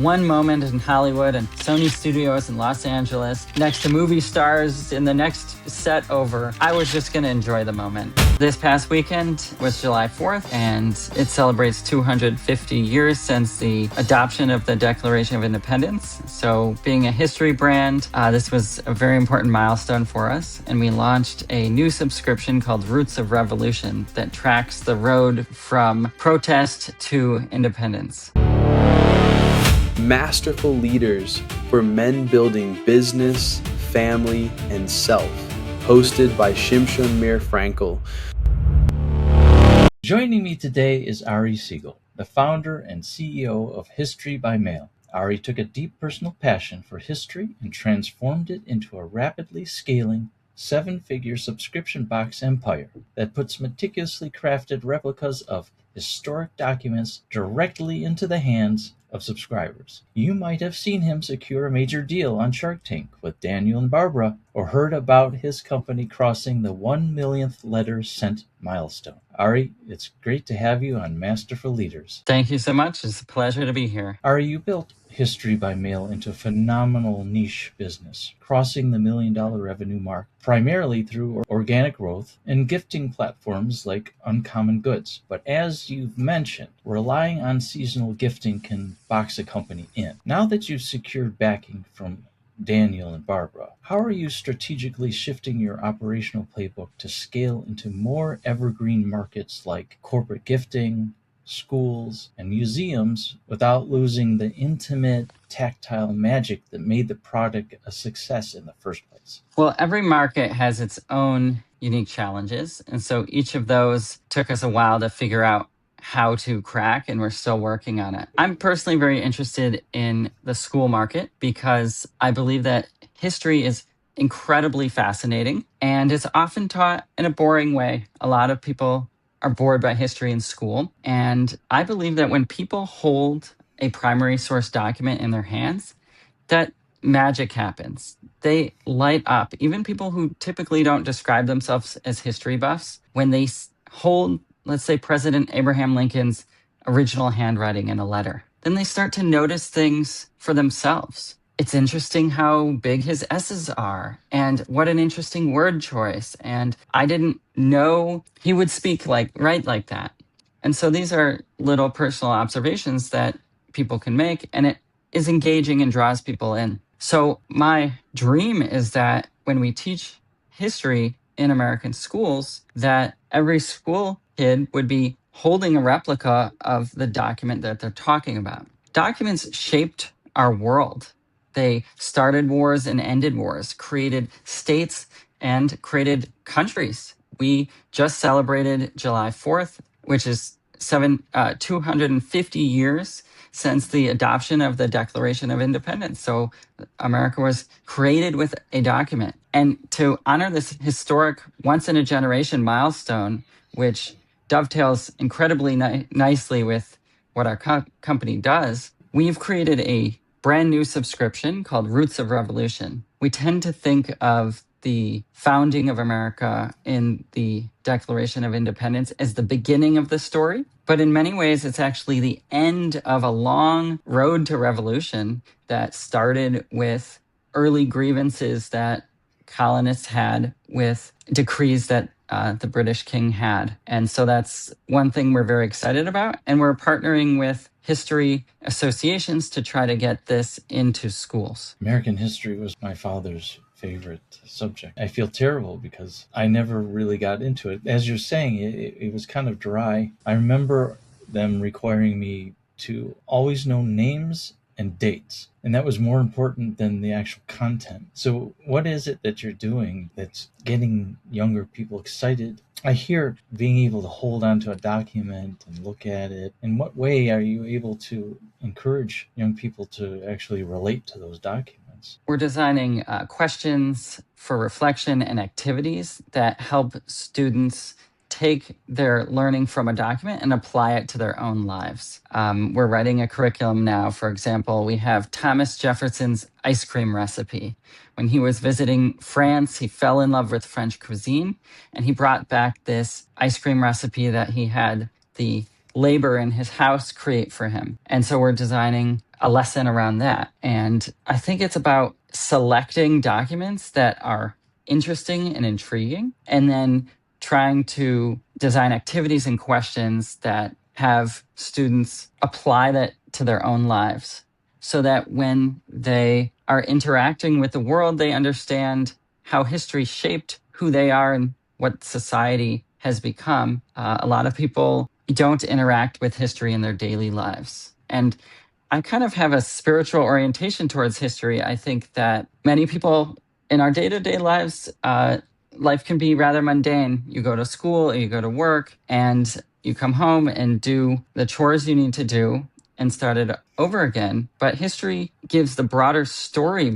one moment in Hollywood and Sony Studios in Los Angeles next to movie stars in the next set over. I was just going to enjoy the moment. This past weekend was July 4th, and it celebrates 250 years since the adoption of the Declaration of Independence. So being a history brand, this was a very important milestone for us, and we launched a new subscription called Roots of Revolution that tracks the road from protest to independence. Masterful Leaders for men building business, family, and self. Hosted by Shimshon Meir Frankel. Joining me today is Ari Siegel, the founder and CEO of History by Mail. Ari took a deep personal passion for history and transformed it into a rapidly scaling, seven-figure subscription box empire that puts meticulously crafted replicas of historic documents directly into the hands of subscribers. You might have seen him secure a major deal on Shark Tank with Daniel and Barbara, or heard about his company crossing the 1 millionth letter sent milestone. Ari, it's great to have you on Masterful Leaders. Thank you so much. It's a pleasure to be here. Ari, you built History by Mail into a phenomenal niche business, crossing the $1 million revenue mark primarily through organic growth and gifting platforms like Uncommon Goods. But as you've mentioned, relying on seasonal gifting can box a company in. Now that you've secured backing from Daniel and Barbara, how are you strategically shifting your operational playbook to scale into more evergreen markets like corporate gifting, schools, and museums without losing the intimate, tactile magic that made the product a success in the first place? Well, every market has its own unique challenges. And so each of those took us a while to figure out how to crack, and we're still working on it. I'm personally very interested in the school market because I believe that history is incredibly fascinating and it's often taught in a boring way. A lot of people are bored by history in school. And I believe that when people hold a primary source document in their hands, that magic happens. They light up. Even people who typically don't describe themselves as history buffs, when they hold, let's say, President Abraham Lincoln's original handwriting in a letter, then they start to notice things for themselves. It's interesting how big his S's are and what an interesting word choice. And I didn't know he would speak write like that. And so these are little personal observations that people can make, and it is engaging and draws people in. So my dream is that when we teach history in American schools, that every school kid would be holding a replica of the document that they're talking about. Documents shaped our world. They started wars and ended wars, created states and created countries. We just celebrated July 4th, which is 250 years since the adoption of the Declaration of Independence. So America was created with a document. And to honor this historic once-in-a-generation milestone, which dovetails incredibly nicely with what our company does, we've created a brand new subscription called Roots of Revolution. We tend to think of the founding of America in the Declaration of Independence as the beginning of the story, but in many ways, it's actually the end of a long road to revolution that started with early grievances that colonists had with decrees that the British king had. And so that's one thing we're very excited about. And we're partnering with history associations to try to get this into schools. American history was my father's favorite subject. I feel terrible because I never really got into it. As you're saying, it was kind of dry. I remember them requiring me to always know names and dates, and that was more important than the actual content. So what is it that you're doing that's getting younger people excited? I hear being able to hold onto a document and look at it. In what way are you able to encourage young people to actually relate to those documents? We're designing questions for reflection and activities that help students take their learning from a document and apply it to their own lives. We're writing a curriculum now. For example, we have Thomas Jefferson's ice cream recipe. When he was visiting France, he fell in love with French cuisine, and he brought back this ice cream recipe that he had the labor in his house create for him. And so we're designing a lesson around that. And I think it's about selecting documents that are interesting and intriguing, and then trying to design activities and questions that have students apply that to their own lives, so that when they are interacting with the world, they understand how history shaped who they are and what society has become. A lot of people don't interact with history in their daily lives. And I kind of have a spiritual orientation towards history. I think that many people in our day-to-day lives, life can be rather mundane. You go to school, you go to work, and you come home and do the chores you need to do and start it over again. But history gives the broader story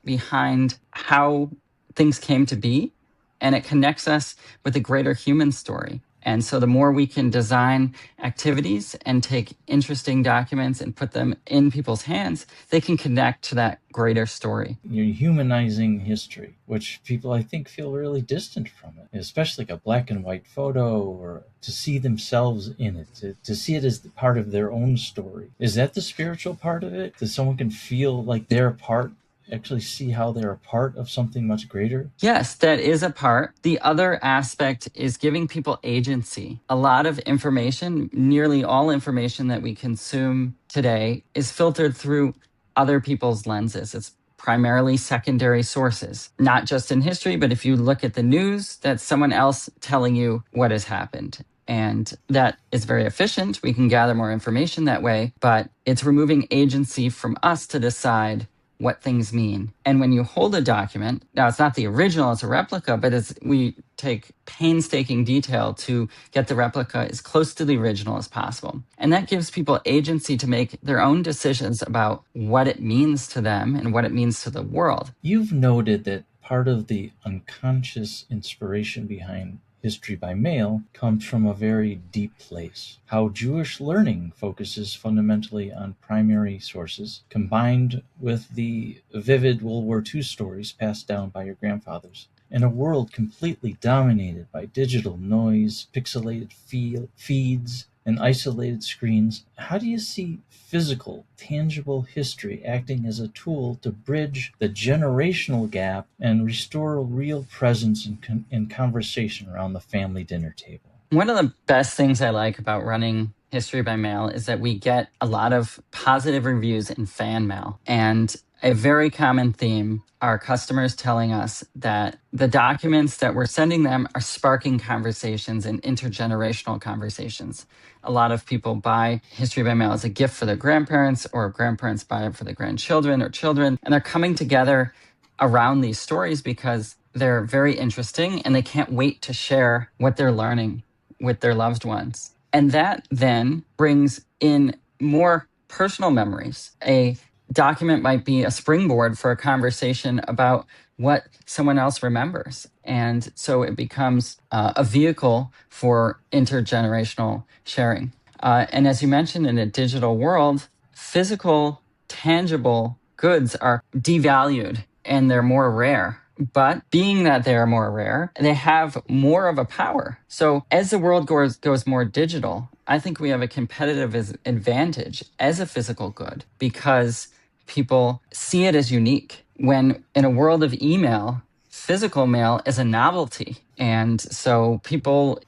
behind how things came to be, and it connects us with a greater human story. And so the more we can design activities and take interesting documents and put them in people's hands, they can connect to that greater story. You're humanizing history, which people, I think, feel really distant from it, especially like a black and white photo, or to see themselves in it, to see it as part of their own story. Is that the spiritual part of it? That someone can feel like they're a part, actually see how they're a part of something much greater? Yes, that is a part. The other aspect is giving people agency. A lot of information, nearly all information that we consume today, is filtered through other people's lenses. It's primarily secondary sources, not just in history, but if you look at the news, that's someone else telling you what has happened. And that is very efficient. We can gather more information that way, but it's removing agency from us to decide what things mean. And when you hold a document, now it's not the original, it's a replica, but we take painstaking detail to get the replica as close to the original as possible. And that gives people agency to make their own decisions about what it means to them and what it means to the world. You've noted that part of the unconscious inspiration behind history by mail comes from a very deep place. How Jewish learning focuses fundamentally on primary sources, combined with the vivid World War II stories passed down by your grandfathers. In a world completely dominated by digital noise, pixelated feeds, and isolated screens, how do you see physical, tangible history acting as a tool to bridge the generational gap and restore a real presence in conversation around the family dinner table? One of the best things I like about running History by Mail is that we get a lot of positive reviews in fan mail. And a very common theme are customers telling us that the documents that we're sending them are sparking conversations and intergenerational conversations. A lot of people buy History by Mail as a gift for their grandparents, or grandparents buy it for their grandchildren or children, and they're coming together around these stories because they're very interesting and they can't wait to share what they're learning with their loved ones. And that then brings in more personal memories. A document might be a springboard for a conversation about what someone else remembers. And so it becomes a vehicle for intergenerational sharing. And as you mentioned, in a digital world, physical, tangible goods are devalued and they're more rare. But being that they are more rare, they have more of a power. So as the world goes more digital, I think we have a competitive advantage as a physical good because people see it as unique. When in a world of email, physical mail is a novelty. And so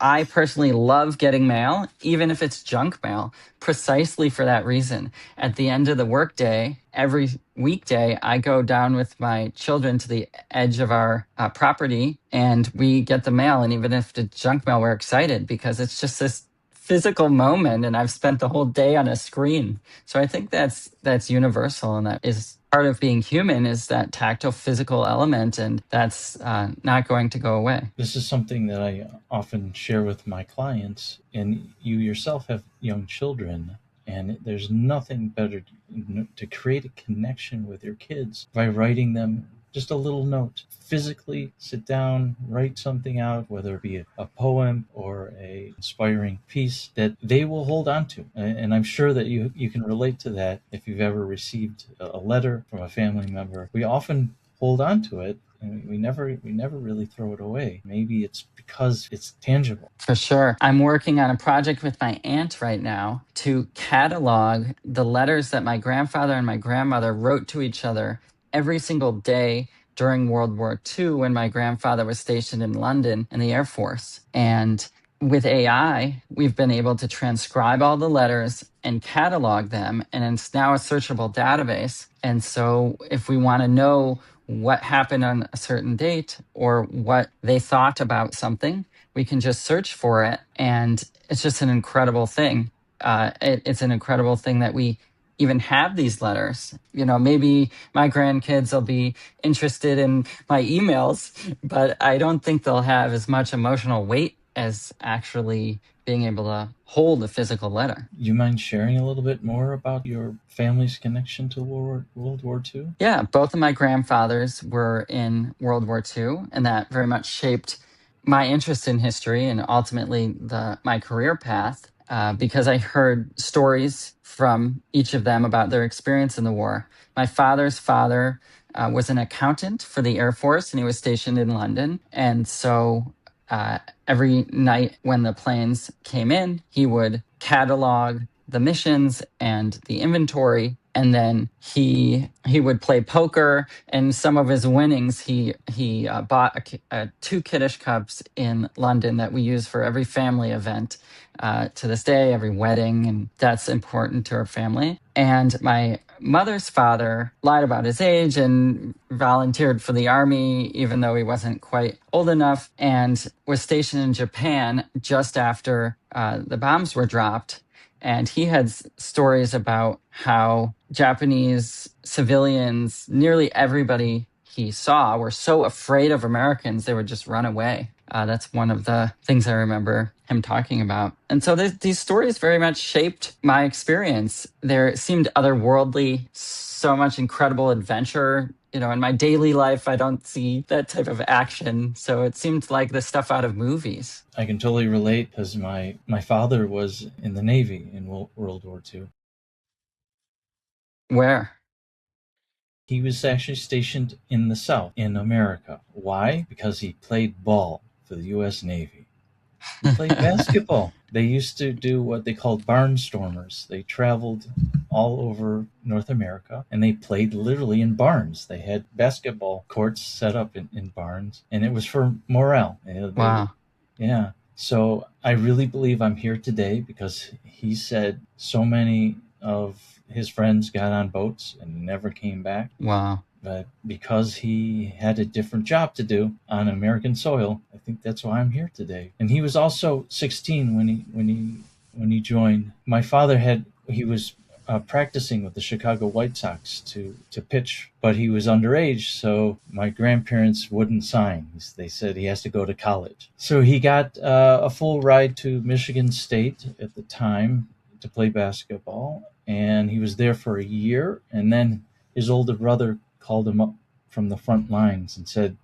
I personally love getting mail, even if it's junk mail, precisely for that reason. At the end of the workday, every weekday, I go down with my children to the edge of our property and we get the mail. And even if it's junk mail, we're excited because it's just this physical moment and I've spent the whole day on a screen. So I think that's universal, and that is part of being human, is that tactile physical element, and that's not going to go away. This is something that I often share with my clients, and you yourself have young children, and there's nothing better to create a connection with your kids by writing them just a little note. Physically sit down, write something out, whether it be a poem or a inspiring piece that they will hold on to. And I'm sure that you can relate to that if you've ever received a letter from a family member. We often hold on to it And we never really throw it away. Maybe it's because it's tangible. For sure. I'm working on a project with my aunt right now to catalog the letters that my grandfather and my grandmother wrote to each other every single day during World War II when my grandfather was stationed in London in the Air Force. And with AI, we've been able to transcribe all the letters and catalog them, and it's now a searchable database. And so if we want to know what happened on a certain date or what they thought about something, we can just search for it. And it's just an incredible thing. It's an incredible thing that we even have these letters. Maybe my grandkids will be interested in my emails, but I don't think they'll have as much emotional weight as actually being able to hold a physical letter. You mind sharing a little bit more about your family's connection to World War II? Yeah, both of my grandfathers were in World War II, and that very much shaped my interest in history and ultimately my career path, because I heard stories from each of them about their experience in the war. My father's father was an accountant for the Air Force, and he was stationed in London. And so every night when the planes came in, he would catalog the missions and the inventory, and then he would play poker. And some of his winnings, he bought two Kiddush cups in London that we use for every family event to this day, every wedding, and that's important to our family. And my mother's father lied about his age and volunteered for the army, even though he wasn't quite old enough, and was stationed in Japan just after the bombs were dropped. And he had stories about how Japanese civilians, nearly everybody he saw, were so afraid of Americans, they would just run away. That's one of the things I remember him talking about. And so these stories very much shaped my experience. There seemed otherworldly, so much incredible adventure. In my daily life, I don't see that type of action. So it seemed like the stuff out of movies. I can totally relate because my father was in the Navy in World War II. Where? He was actually stationed in the South, in America. Why? Because he played ball for the U.S. Navy. He played basketball. They used to do what they called barnstormers. They traveled all over North America, and they played literally in barns. They had basketball courts set up in barns, and it was for morale. Wow. Yeah. So I really believe I'm here today because he said so many of his friends got on boats and never came back. Wow. But because he had a different job to do on American soil, I think that's why I'm here today. And he was also 16 when he joined. My father he was practicing with the Chicago White Sox to pitch, but he was underage, so my grandparents wouldn't sign. They said he has to go to college. So he got a full ride to Michigan State at the time to play basketball, and he was there for a year, and then his older brother called him up from the front lines and said,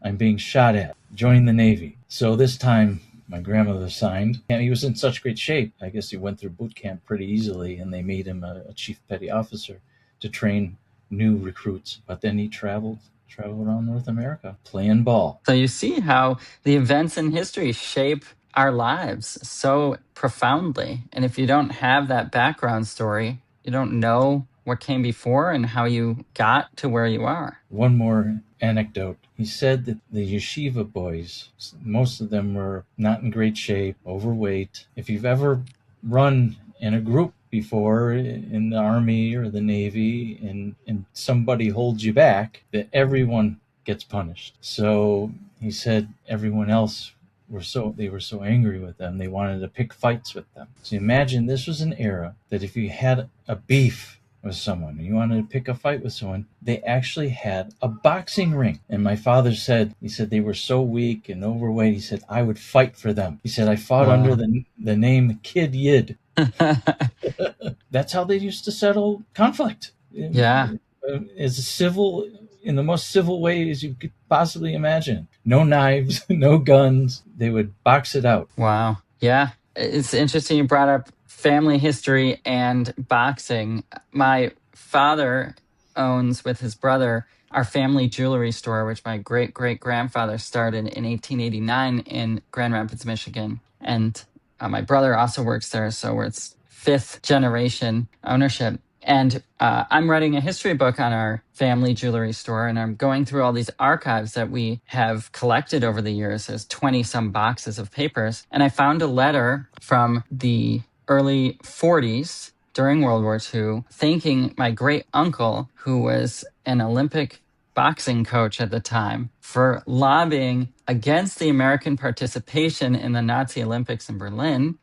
"I'm being shot at. Join the Navy." So this time my grandmother signed, and he was in such great shape. I guess he went through boot camp pretty easily, and they made him a chief petty officer to train new recruits. But then he traveled around North America playing ball. So you see how the events in history shape our lives so profoundly. And if you don't have that background story, you don't know what came before and how you got to where you are. One more anecdote. He said that the yeshiva boys, most of them were not in great shape, overweight. If you've ever run in a group before in the Army or the Navy and somebody holds you back, that everyone gets punished. So he said everyone else were so angry with them, they wanted to pick fights with them. So imagine this was an era that if you had a beef with someone, you wanted to pick a fight with someone, they actually had a boxing ring. And my father said, they were so weak and overweight. He said, I would fight for them. He said, I fought under the name Kid Yid. That's how they used to settle conflict. Yeah. In the most civil ways you could possibly imagine. No knives, no guns. They would box it out. Wow. Yeah. It's interesting you brought up family history and boxing. My father owns with his brother our family jewelry store, which my great-great-grandfather started in 1889 in Grand Rapids, Michigan. And my brother also works there, so it's fifth generation ownership. And I'm writing a history book on our family jewelry store, and I'm going through all these archives that we have collected over the years. There's 20-some boxes of papers. And I found a letter from the early 40s during World War II thanking my great uncle, who was an Olympic boxing coach at the time, for lobbying against the American participation in the Nazi Olympics in Berlin.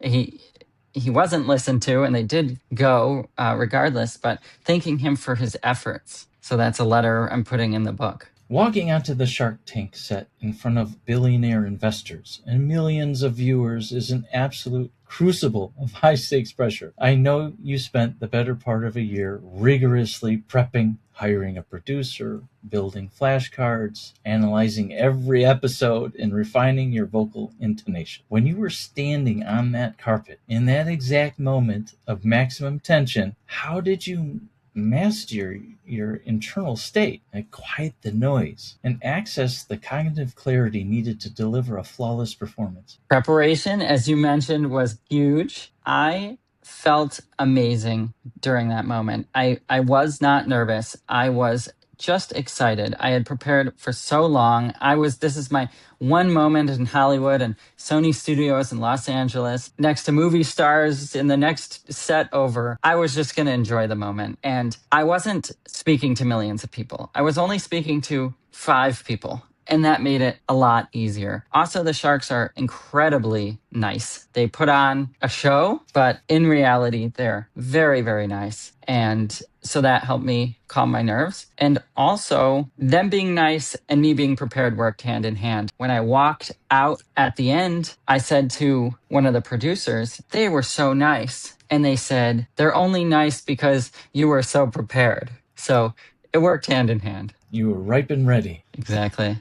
He wasn't listened to, and they did go regardless, but thanking him for his efforts. So that's a letter I'm putting in the book. Walking onto the Shark Tank set in front of billionaire investors and millions of viewers is an absolute crucible of high-stakes pressure. I know you spent the better part of a year rigorously prepping, hiring a producer, building flashcards, analyzing every episode, and refining your vocal intonation. When you were standing on that carpet in that exact moment of maximum tension, how did you master your internal state and quiet the noise and access the cognitive clarity needed to deliver a flawless performance? Preparation, as you mentioned, was huge. I felt amazing during that moment. I was not nervous. I was just excited. I had prepared for so long. This is my one moment in Hollywood and Sony Studios in Los Angeles, next to movie stars in the next set over. I was just going to enjoy the moment. And I wasn't speaking to millions of people. I was only speaking to 5 people. And that made it a lot easier. Also, the Sharks are incredibly nice. They put on a show, but in reality, they're very, very nice. And so that helped me calm my nerves. And also, them being nice and me being prepared worked hand in hand. When I walked out at the end, I said to one of the producers, they were so nice. And they said, they're only nice because you were so prepared. So it worked hand in hand. You were ripe and ready. Exactly.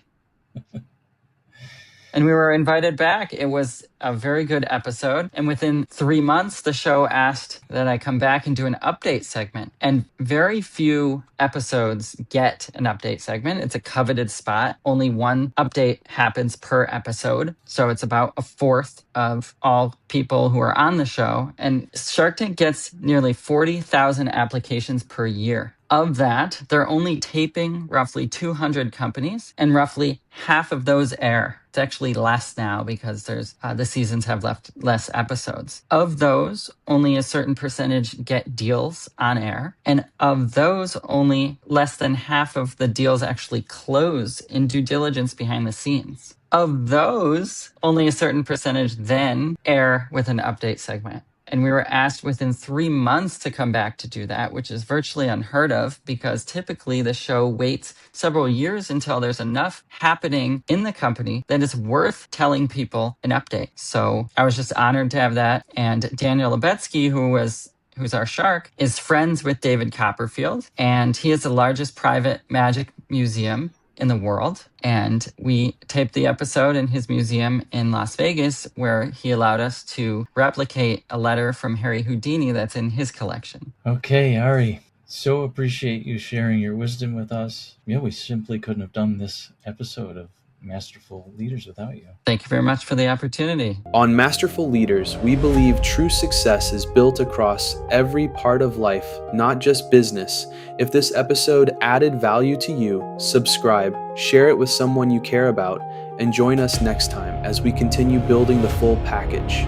And we were invited back. It was a very good episode. And within 3 months, the show asked that I come back and do an update segment. And very few episodes get an update segment. It's a coveted spot. Only one update happens per episode. So it's about a fourth of all people who are on the show. And Shark Tank gets nearly 40,000 applications per year. Of that, they're only taping roughly 200 companies, and roughly half of those air. It's actually less now because the seasons have less episodes. Of those, only a certain percentage get deals on air. And of those, only less than half of the deals actually close in due diligence behind the scenes. Of those, only a certain percentage then air with an update segment. And we were asked within 3 months to come back to do that, which is virtually unheard of because typically the show waits several years until there's enough happening in the company that it's worth telling people an update. So I was just honored to have that. And Daniel Lubetzky, who's our shark, is friends with David Copperfield. And he is the largest private magic museum in the world. And we taped the episode in his museum in Las Vegas, where he allowed us to replicate a letter from Harry Houdini that's in his collection. Okay, Ari, so appreciate you sharing your wisdom with us. Yeah, we simply couldn't have done this episode of Masterful Leaders without you. Thank you very much for the opportunity. On Masterful Leaders, we believe true success is built across every part of life, not just business. If this episode added value to you, subscribe, share it with someone you care about, and join us next time as we continue building the full package.